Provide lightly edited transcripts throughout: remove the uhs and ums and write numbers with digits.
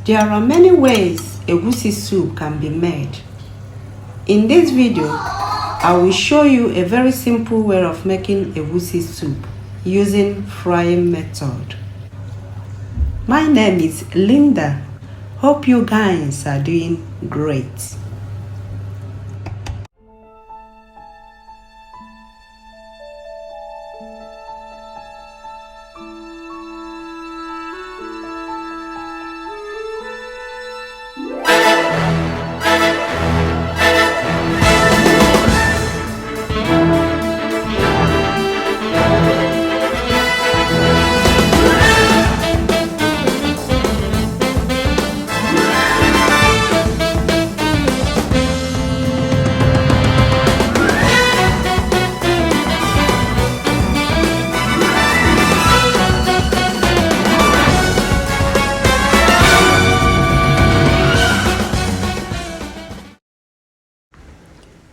There are many ways egusi soup can be made. In this video, I will show you a very simple way of making egusi soup using frying method. My name is Linda. Hope you guys are doing great.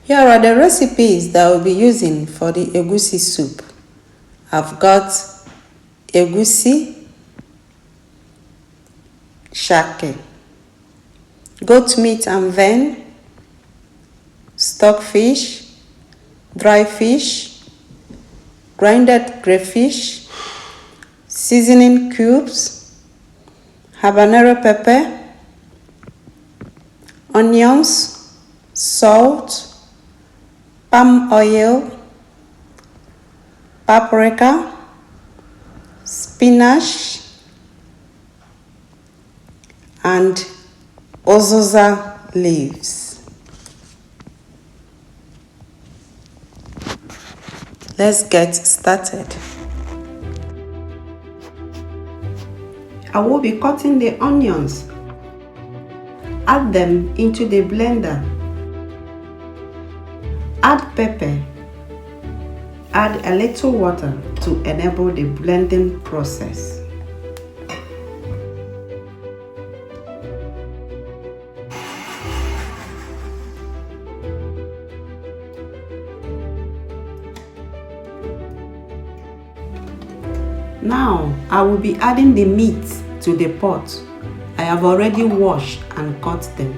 Here are the recipes that I will be using for the egusi soup. I've got egusi, shake, goat meat and vein, stockfish, dry fish, grinded crayfish, seasoning cubes, habanero pepper, onions, salt, palm oil, paprika, spinach, and Uziza leaves. Let's get started. I will be cutting the onions. Add them into the blender. Add pepper. Add a little water to enable the blending process. Now, I will be adding the meat to the pot. I have already washed and cut them.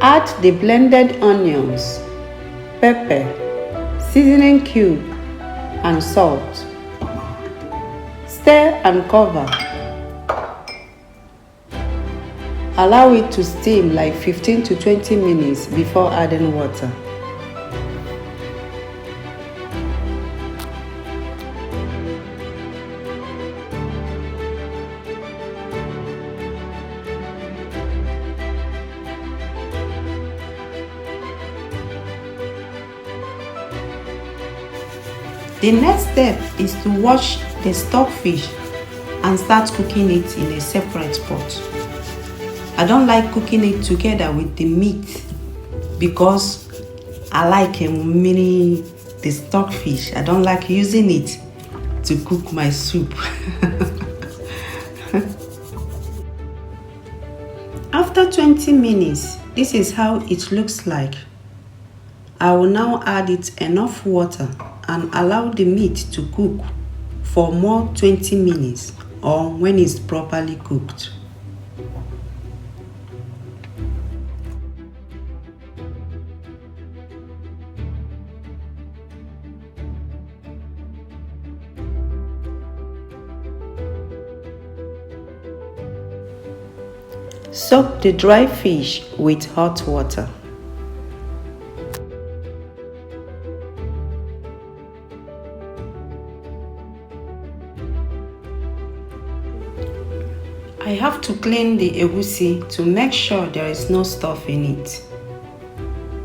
Add the blended onions, pepper, seasoning cube, and salt. Stir and cover. Allow it to steam like 15 to 20 minutes before adding water. The next step is to wash the stockfish and start cooking it in a separate pot. I don't like cooking it together with the meat because I like mini the stockfish. I don't like using it to cook my soup. After 20 minutes, this is how it looks like. I will now add it enough water and allow the meat to cook for more 20 minutes or when it's properly cooked. Soak the dry fish with hot water. I have to clean the egusi to make sure there is no stuff in it.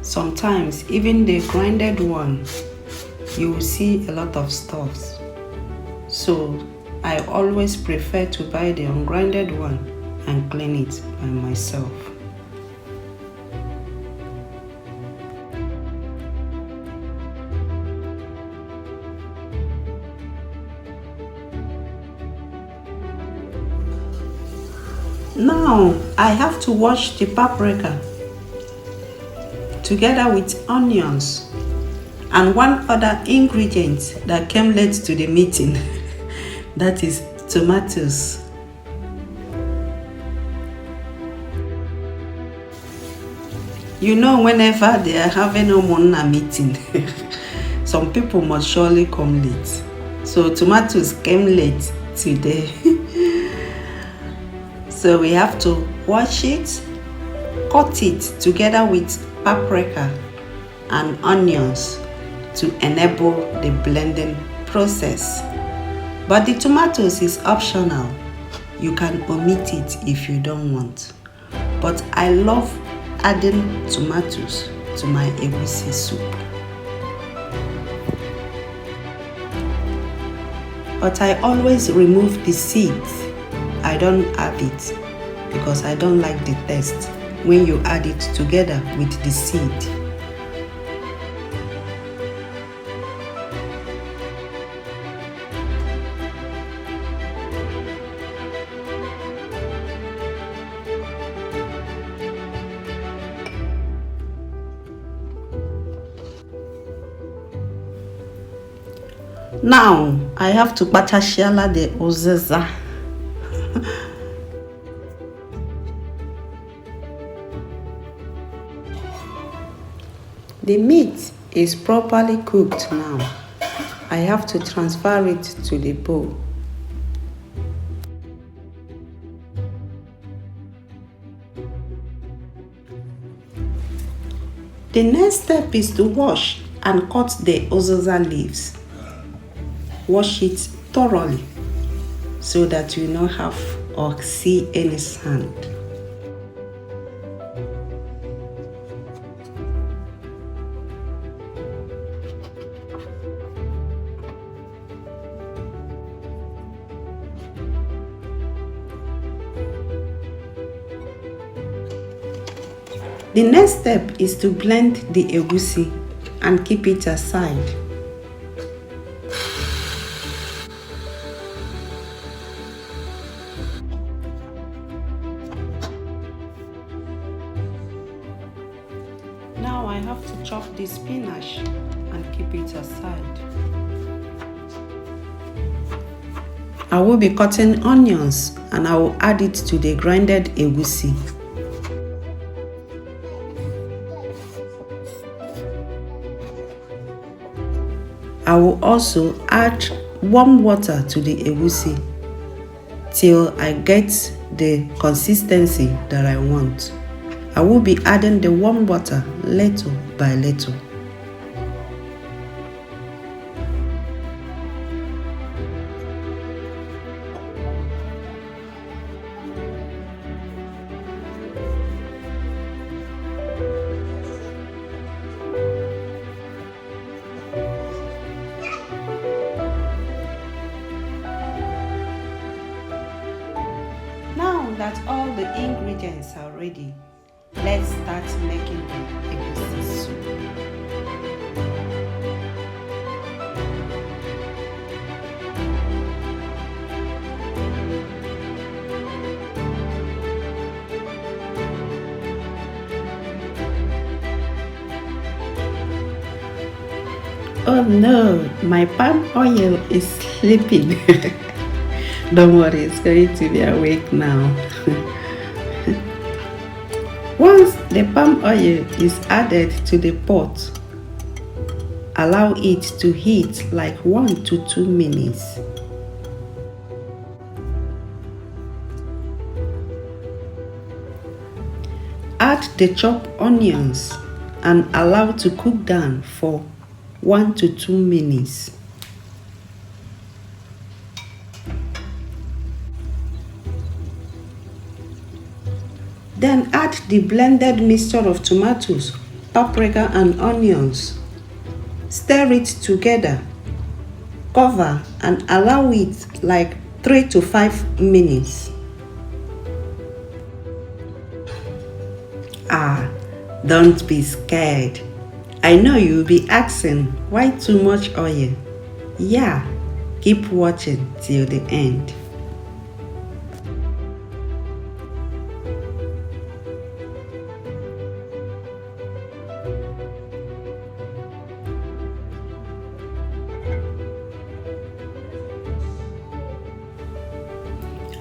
Sometimes even the grinded one, you will see a lot of stuff. So I always prefer to buy the ungrinded one and clean it by myself. Now I have to wash the paprika together with onions and one other ingredient that came late to the meeting. That is tomatoes. You know, whenever they are having a Mona meeting, some people must surely come late. So tomatoes came late today. So we have to wash it, cut it together with paprika and onions to enable the blending process. But the tomatoes is optional. You can omit it if you don't want. But I love adding tomatoes to my egusi soup. But I always remove the seeds. I don't add it because I don't like the taste when you add it together with the seed. Now I have to batashiala the Uziza. The meat is properly cooked now. I have to transfer it to the bowl. The next step is to wash and cut the Uziza leaves. Wash it thoroughly so that you don't have or see any sand. The next step is to blend the egusi and keep it aside. Now I have to chop the spinach and keep it aside. I will be cutting onions and I will add it to the grinded egusi. I will also add warm water to the egusi till I get the consistency that I want. I will be adding the warm water little by little. Now that all the ingredients are ready, let's start making the egusi soup. Oh no, my palm oil is sleeping. Don't worry, it's going to be awake now. Once the palm oil is added to the pot, allow it to heat like 1 to 2 minutes. Add the chopped onions and allow to cook down for 1 to 2 minutes. Then add the blended mixture of tomatoes, paprika and onions. Stir it together. Cover and allow it like 3 to 5 minutes. Don't be scared. I know you'll be asking, why too much oil? Yeah, keep watching till the end.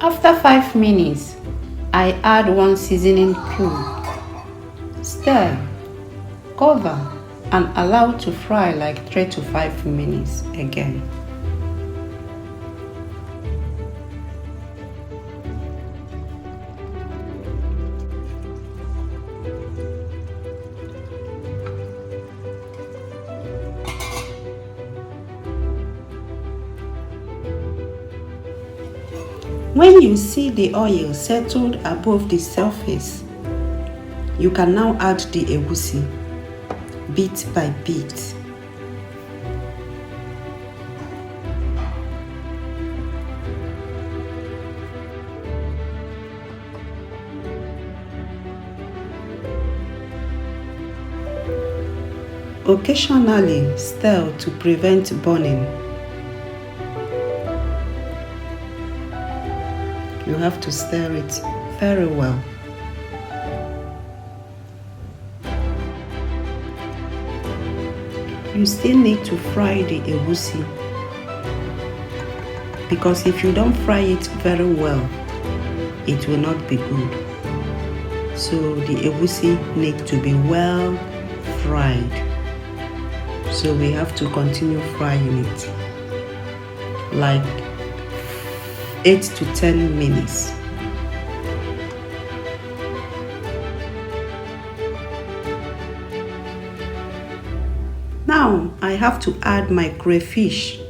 After 5 minutes, I add 1 seasoning cube. Stir, cover, and allow to fry like 3 to 5 minutes again. When you see the oil settled above the surface, you can now add the egusi bit by bit. Occasionally stir to prevent burning. You have to stir it very well. You still need to fry the egusi, because if you don't fry it very well, it will not be good. So the egusi needs to be well fried. So we have to continue frying it like 8 to 10 minutes. Now I have to add my crayfish.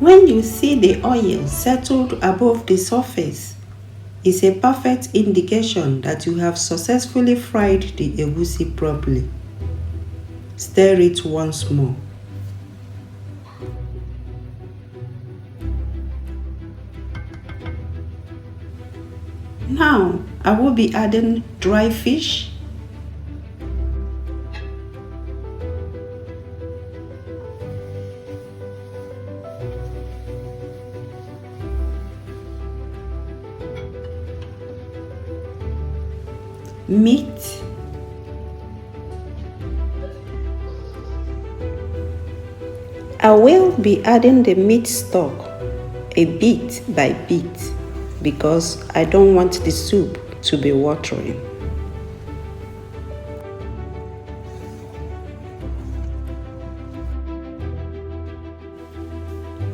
When you see the oil settled above the surface, it's a perfect indication that you have successfully fried the egusi properly. Stir it once more. Now I will be adding dry fish, meat, I will be adding the meat stock a bit by bit because I don't want the soup to be watering.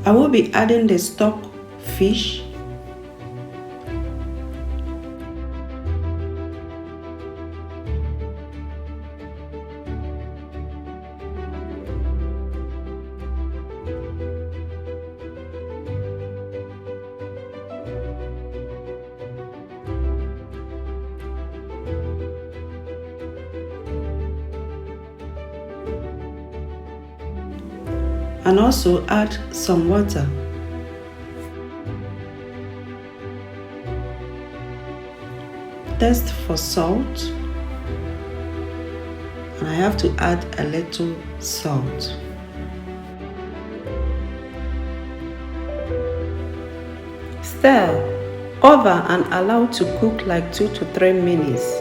I will be adding the stock fish, and also add some water. Test for salt, and I have to add a little salt. Stir, cover, and allow to cook like 2 to 3 minutes.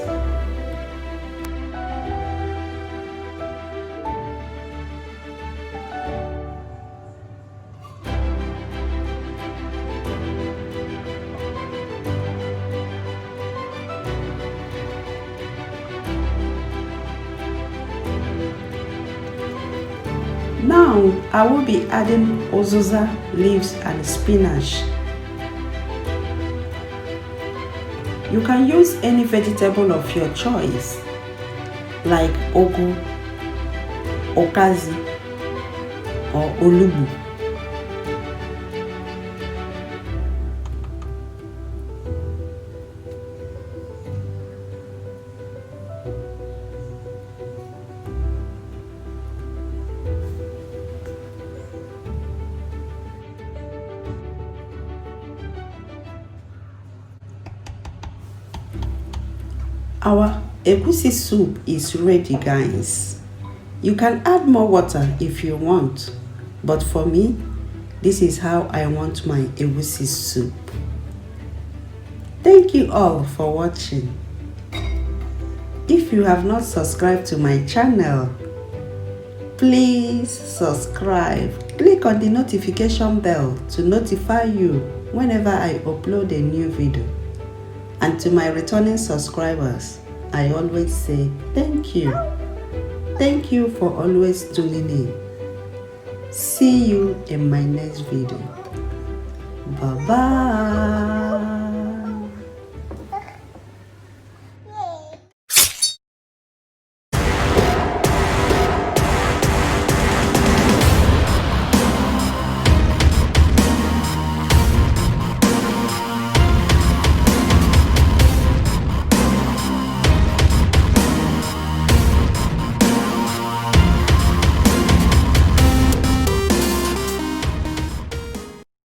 Now I will be adding Uziza leaves and spinach. You can use any vegetable of your choice, like ugu, okazi, or olubu. Our egusi soup is ready, guys. You can add more water if you want, but for me, this is how I want my egusi soup. Thank you all for watching. If you have not subscribed to my channel, please subscribe. Click on the notification bell to notify you whenever I upload a new video. And to my returning subscribers, I always say thank you. Thank you for always tuning in. See you in my next video. Bye bye.